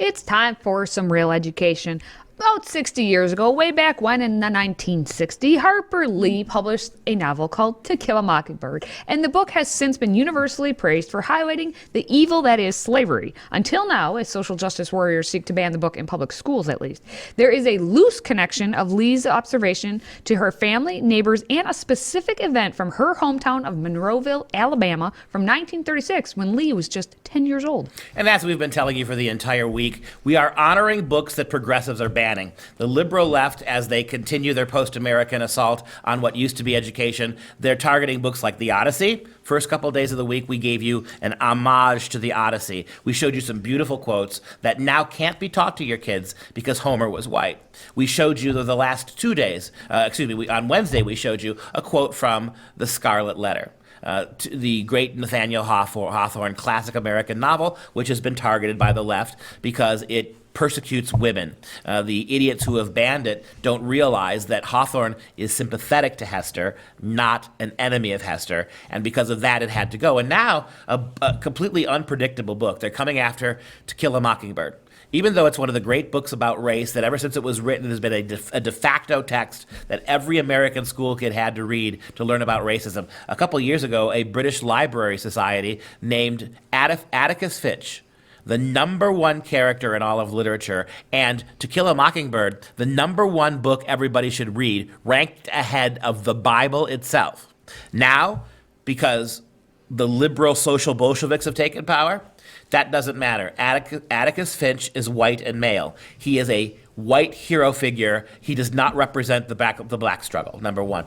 It's time for some real education. About 60 years ago, way back when in 1960, Harper Lee published a novel called To Kill a Mockingbird, and the book has since been universally praised for highlighting the evil that is slavery. Until now, as social justice warriors seek to ban the book in public schools at least. There is a loose connection of Lee's observation to her family, neighbors, and a specific event from her hometown of Monroeville, Alabama from 1936 when Lee was just 10 years old. And as we've been telling you for the entire week, we are honoring books that progressives are banning. The liberal left, as they continue their post-American assault on what used to be education, they're targeting books like The Odyssey. First couple of days of the week, we gave you an homage to The Odyssey. We showed you some beautiful quotes that now can't be taught to your kids because Homer was white. We showed you the last 2 days, on Wednesday we showed you a quote from The Scarlet Letter. The great Nathaniel Hawthorne classic American novel, which has been targeted by the left because it persecutes women. The idiots who have banned it don't realize that Hawthorne is sympathetic to Hester, not an enemy of Hester, and because of that it had to go. And now, a completely unpredictable book. They're coming after To Kill a Mockingbird. Even though it's one of the great books about race that ever since it was written has been a de facto text that every American school kid had to read to learn about racism. A couple years ago, a British Library Society named Atticus Finch the #1 character in all of literature, and To Kill a Mockingbird, the #1 book everybody should read, ranked ahead of the Bible itself. Now, because the liberal social Bolsheviks have taken power, that doesn't matter. Atticus Finch is white and male. He is a white hero figure. He does not represent the black struggle, #1.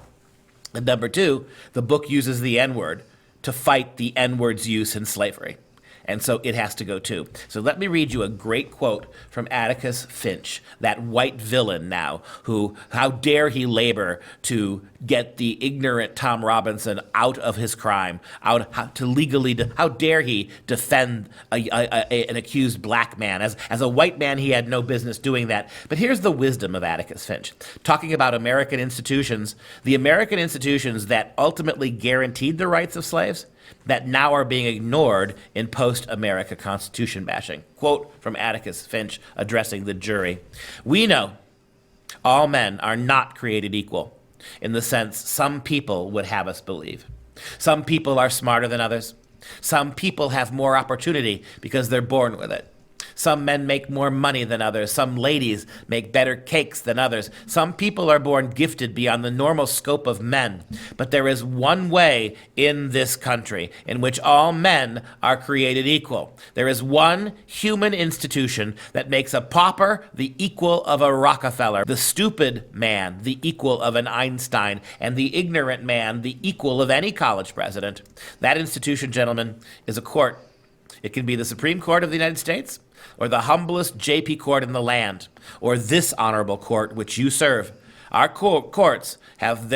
And #2, the book uses the N-word to fight the N-word's use in slavery. And so it has to go too. So let me read you a great quote from Atticus Finch, that white villain now, who, how dare he labor to get the ignorant Tom Robinson out of his crime, how dare he defend an accused black man. As a white man, he had no business doing that. But here's the wisdom of Atticus Finch. Talking about American institutions, the American institutions that ultimately guaranteed the rights of slaves, that now are being ignored in post-America Constitution bashing. Quote from Atticus Finch addressing the jury. "We know all men are not created equal in the sense some people would have us believe. Some people are smarter than others. Some people have more opportunity because they're born with it. Some men make more money than others. Some ladies make better cakes than others. Some people are born gifted beyond the normal scope of men. But there is one way in this country in which all men are created equal. There is one human institution that makes a pauper the equal of a Rockefeller, the stupid man the equal of an Einstein, and the ignorant man the equal of any college president. That institution, gentlemen, is a court. It can be the Supreme Court of the United States, or the humblest JP court in the land, or this honorable court which you serve. Our courts have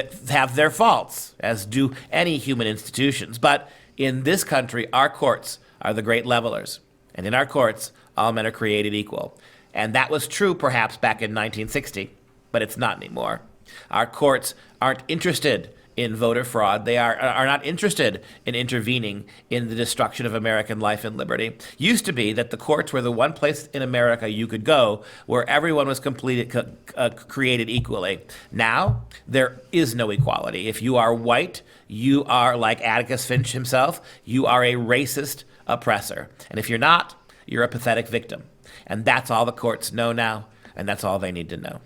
their faults, as do any human institutions. But in this country, our courts are the great levelers. And in our courts, all men are created equal. And that was true perhaps back in 1960, but it's not anymore. Our courts aren't interested in voter fraud. They are not interested in intervening in the destruction of American life and liberty. Used to be that the courts were the one place in America you could go where everyone was created equally. Now, there is no equality. If you are white, you are, like Atticus Finch himself, you are a racist oppressor. And if you're not, you're a pathetic victim. And that's all the courts know now, and that's all they need to know.